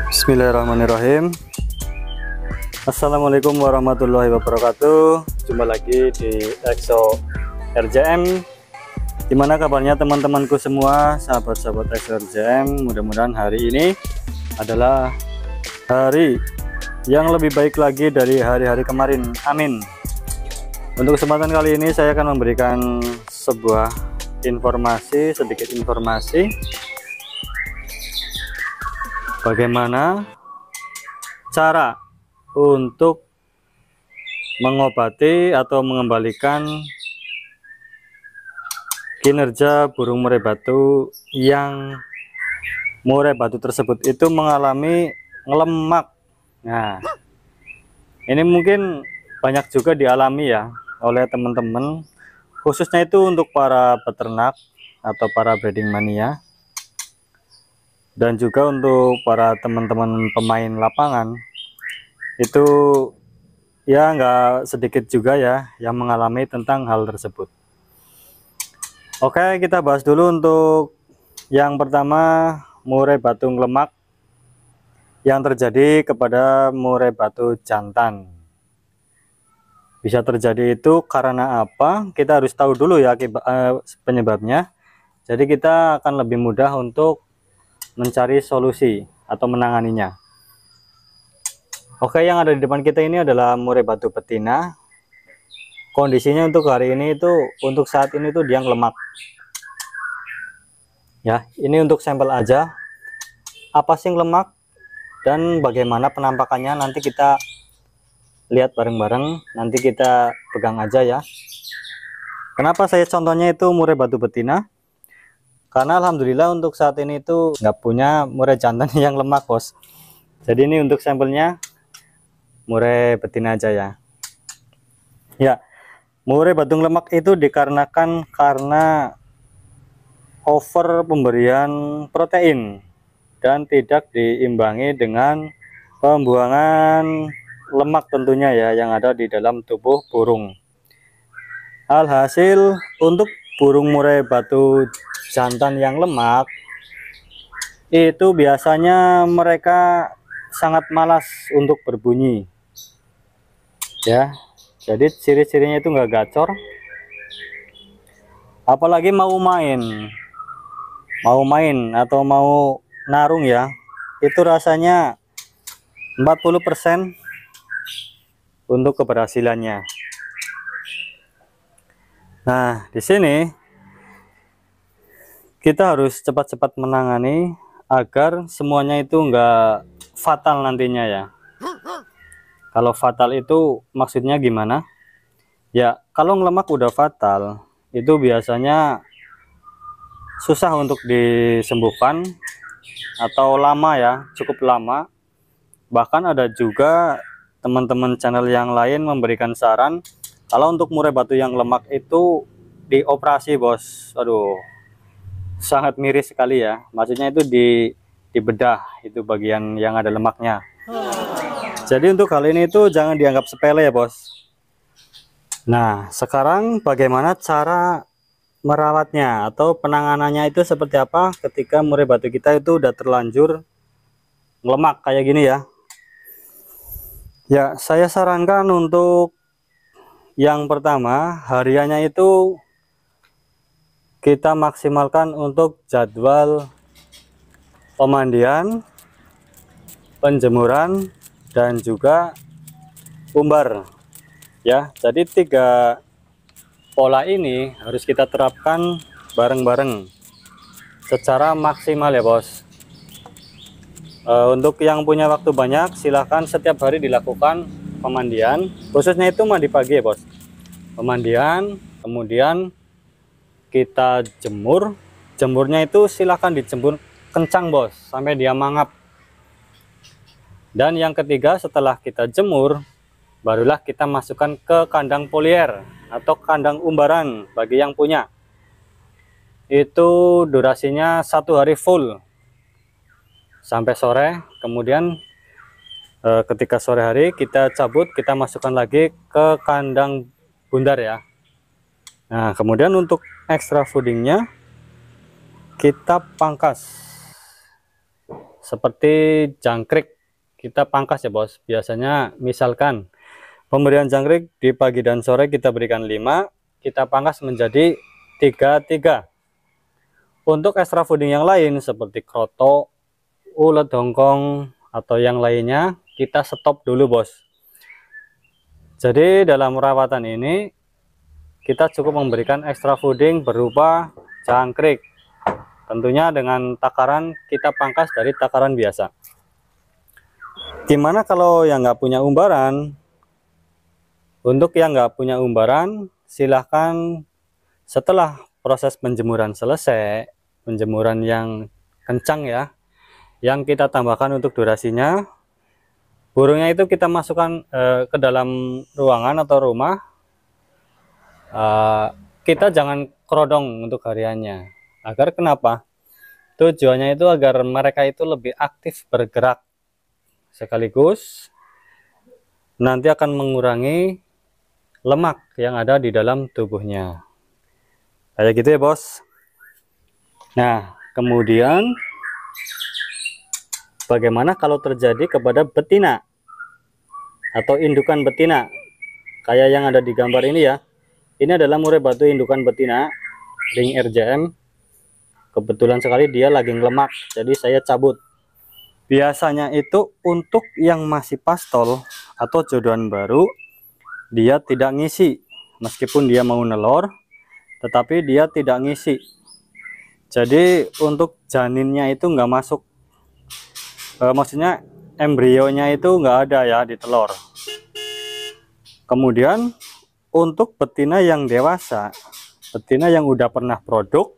Bismillahirrahmanirrahim. Assalamualaikum warahmatullahi wabarakatuh. Jumpa lagi di Exo RJM. Gimana kabarnya teman-temanku semua, sahabat-sahabat Exo RJM? Mudah-mudahan hari ini adalah hari yang lebih baik lagi dari hari-hari kemarin. Amin. Untuk kesempatan kali ini saya akan memberikan sebuah sedikit informasi bagaimana cara untuk mengobati atau mengembalikan kinerja burung murai batu yang murai batu tersebut itu mengalami ngelemak. Nah, ini mungkin banyak juga dialami ya oleh teman-teman, khususnya itu untuk para peternak atau para breeding mania, dan juga untuk para teman-teman pemain lapangan. Itu ya nggak sedikit juga ya yang mengalami tentang hal tersebut. Oke, kita bahas dulu untuk yang pertama, murai batu ngelemak yang terjadi kepada murai batu jantan. Bisa terjadi itu karena apa? Kita harus tahu dulu ya penyebabnya. Jadi kita akan lebih mudah untuk mencari solusi atau menanganinya. Oke, yang ada di depan kita ini adalah murai batu betina. Kondisinya untuk hari ini itu, untuk saat ini tuh dia ngelemak. Ya, ini untuk sampel aja. Apa sih ngelemak dan bagaimana penampakannya nanti kita lihat bareng-bareng, nanti kita pegang aja ya. Kenapa saya contohnya itu murai batu betina? Karena alhamdulillah untuk saat ini itu nggak punya murai jantan yang lemak, bos. Jadi ini untuk sampelnya murai betina aja ya. Ya, murai batu lemak itu dikarenakan karena over pemberian protein dan tidak diimbangi dengan pembuangan lemak tentunya ya yang ada di dalam tubuh burung. Alhasil untuk burung murai batu jantan yang lemak itu biasanya mereka sangat malas untuk berbunyi ya. Jadi ciri-cirinya itu nggak gacor, apalagi mau main atau mau narung ya, itu rasanya 40% untuk keberhasilannya. Nah, di sini kita harus cepat-cepat menangani agar semuanya itu enggak fatal nantinya ya. Kalau fatal itu maksudnya gimana? Ya, kalau ngelemak udah fatal, itu biasanya susah untuk disembuhkan atau lama ya, cukup lama. Bahkan ada juga teman-teman channel yang lain memberikan saran kalau untuk murai batu yang lemak itu dioperasi, bos. Aduh, sangat miris sekali ya. Maksudnya itu dibedah itu bagian yang ada lemaknya. Jadi untuk hal ini itu jangan dianggap sepele ya, bos. Nah, sekarang bagaimana cara merawatnya atau penanganannya itu seperti apa ketika murai batu kita itu udah terlanjur ngelemak kayak gini ya. Ya, saya sarankan untuk yang pertama, hariannya itu kita maksimalkan untuk jadwal pemandian, penjemuran, dan juga umbar. Ya, jadi 3 pola ini harus kita terapkan bareng-bareng secara maksimal ya, bos. Untuk yang punya waktu banyak, silahkan setiap hari dilakukan pemandian, khususnya itu mandi pagi ya, bos. Pemandian, kemudian kita jemurnya itu silahkan dijemur kencang, bos, sampai dia mangap. Dan yang ketiga, setelah kita jemur, barulah kita masukkan ke kandang polier atau kandang umbaran bagi yang punya. Itu durasinya 1 hari full sampai sore. Kemudian ketika sore hari kita cabut, kita masukkan lagi ke kandang bundar ya. Nah, kemudian untuk extra foodingnya kita pangkas seperti jangkrik kita pangkas ya bos. Biasanya misalkan pemberian jangkrik di pagi dan sore kita berikan 5, kita pangkas menjadi 3. Untuk extra fooding yang lain seperti kroto, ulet hongkong atau yang lainnya kita stop dulu bos. Jadi dalam perawatan ini kita cukup memberikan extra fooding berupa jangkrik, tentunya dengan takaran kita pangkas dari takaran biasa. Gimana kalau yang nggak punya umbaran? Untuk yang nggak punya umbaran, silahkan setelah proses penjemuran selesai, penjemuran yang kencang ya, yang kita tambahkan untuk durasinya, burungnya itu kita masukkan ke dalam ruangan atau rumah. Kita jangan kerodong untuk hariannya. Agar kenapa? Tujuannya itu agar mereka itu lebih aktif bergerak, sekaligus nanti akan mengurangi lemak yang ada di dalam tubuhnya. Kayak gitu ya bos. Nah, kemudian bagaimana kalau terjadi kepada betina atau indukan betina? Kayak yang ada di gambar ini ya. Ini adalah murai batu indukan betina ring RJM. Kebetulan sekali dia lagi ngelemak, jadi saya cabut. Biasanya itu untuk yang masih pastol atau jodohan baru, dia tidak ngisi. Meskipun dia mau nelor, tetapi dia tidak ngisi. Jadi untuk janinnya itu nggak masuk. Maksudnya embrionya itu nggak ada ya di telur. Kemudian untuk betina yang dewasa, betina yang udah pernah produk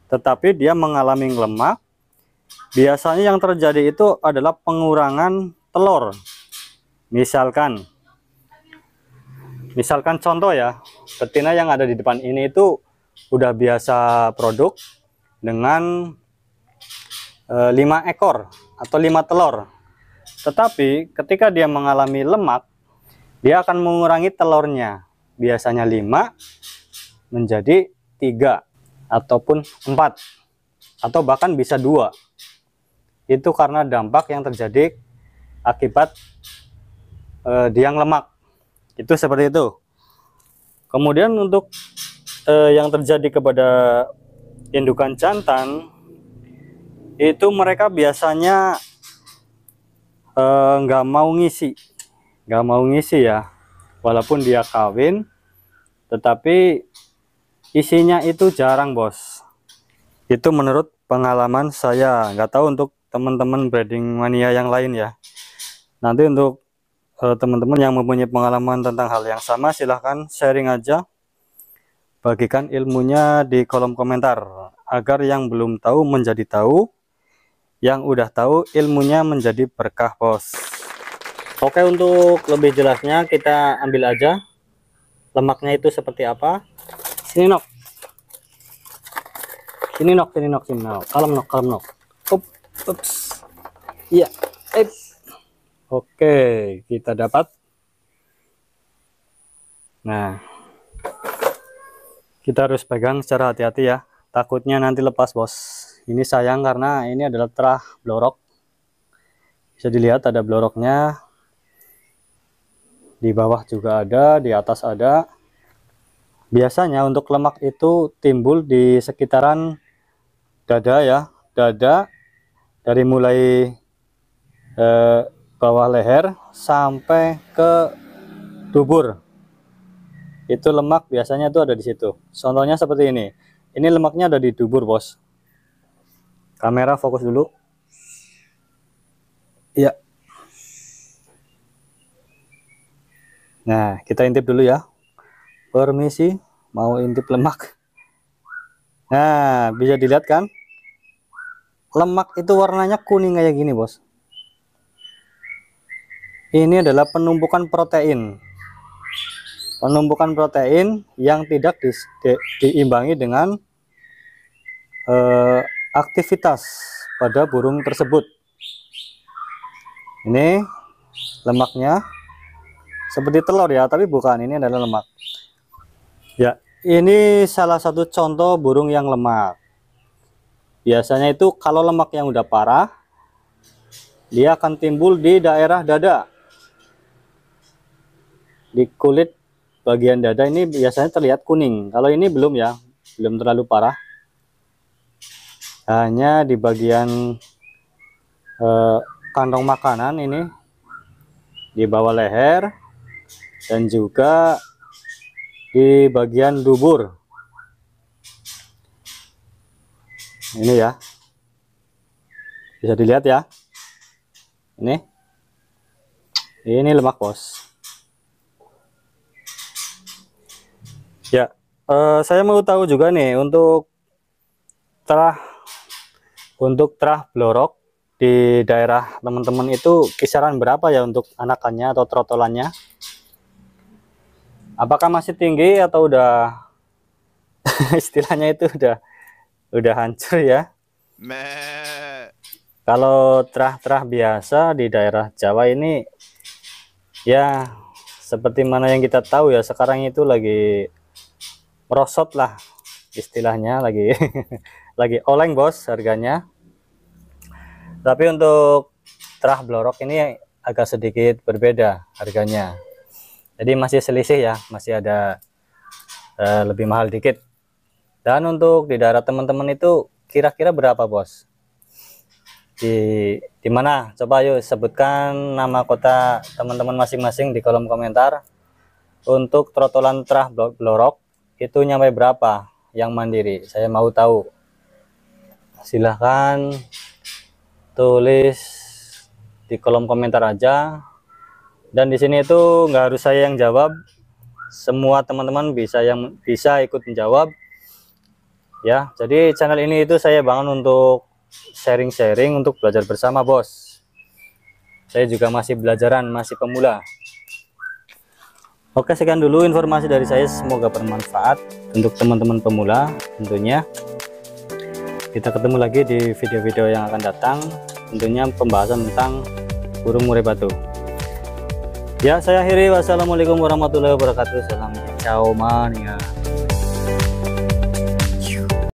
tetapi dia mengalami lemak, biasanya yang terjadi itu adalah pengurangan telur. Misalkan contoh ya, betina yang ada di depan ini itu udah biasa produk dengan 5 ekor atau 5 telur. Tetapi ketika dia mengalami lemak, dia akan mengurangi telurnya. Biasanya 5 menjadi 3 ataupun 4 atau bahkan bisa 2. Itu karena dampak yang terjadi akibat diang lemak. Itu seperti itu. Kemudian untuk yang terjadi kepada indukan jantan, itu mereka biasanya nggak mau ngisi ya, walaupun dia kawin, tetapi isinya itu jarang bos. Itu menurut pengalaman saya, nggak tahu untuk teman-teman breeding mania yang lain ya. Nanti untuk teman-teman yang mempunyai pengalaman tentang hal yang sama, silahkan sharing aja, bagikan ilmunya di kolom komentar agar yang belum tahu menjadi tahu, yang udah tahu ilmunya menjadi berkah bos. Oke, untuk lebih jelasnya kita ambil aja lemaknya itu seperti apa. Sini nok, sini nok, kalem nok. Ups. Iya, oke, kita dapat. Nah, kita harus pegang secara hati-hati ya, takutnya nanti lepas bos. Ini sayang karena ini adalah terah blorok. Bisa dilihat ada bloroknya. Di bawah juga ada, di atas ada. Biasanya untuk lemak itu timbul di sekitaran dada ya. Dada dari mulai bawah leher sampai ke dubur. Itu lemak biasanya itu ada di situ. Contohnya seperti ini. Ini lemaknya ada di dubur bos. Kamera fokus dulu. Iya. Nah, kita intip dulu ya. Permisi, mau intip lemak. Nah, bisa dilihat kan? Lemak itu warnanya kuning kayak gini, bos. Ini adalah penumpukan protein. Penumpukan protein yang tidak diimbangi dengan aktivitas pada burung tersebut. Ini lemaknya seperti telur ya, tapi bukan, ini adalah lemak. Ya, ini salah satu contoh burung yang lemak. Biasanya itu kalau lemak yang udah parah, dia akan timbul di daerah dada, di kulit bagian dada ini biasanya terlihat kuning. Kalau ini belum ya, belum terlalu parah, hanya di bagian kantong makanan ini, di bawah leher, dan juga di bagian dubur ini ya, bisa dilihat ya, ini lemak bos ya. Saya mau tahu juga nih untuk terah blorok di daerah teman-teman itu kisaran berapa ya untuk anakannya atau trotolannya, apakah masih tinggi atau udah istilahnya itu udah hancur ya. Kalau terah-terah biasa di daerah Jawa ini ya seperti mana yang kita tahu ya, sekarang itu lagi merosot lah istilahnya, lagi lagi oleng bos harganya. Tapi untuk terah blorok ini agak sedikit berbeda harganya, jadi masih selisih ya, masih ada lebih mahal dikit. Dan untuk di daerah teman-teman itu kira-kira berapa bos? Di mana? Coba yuk sebutkan nama kota teman-teman masing-masing di kolom komentar. Untuk trotolan terah blorok itu nyampe berapa yang mandiri? Saya mau tahu. Silahkan tulis di kolom komentar aja. Dan di sini itu nggak harus saya yang jawab, semua teman-teman bisa ikut menjawab ya. Jadi channel ini itu saya bangun untuk sharing-sharing, untuk belajar bersama bos. Saya juga masih belajaran, masih pemula. Oke, sekian dulu informasi dari saya, semoga bermanfaat untuk teman-teman pemula tentunya. Kita ketemu lagi di video-video yang akan datang, tentunya pembahasan tentang burung murai batu ya. Saya akhiri, wassalamualaikum warahmatullahi wabarakatuh. Salam ciao mania.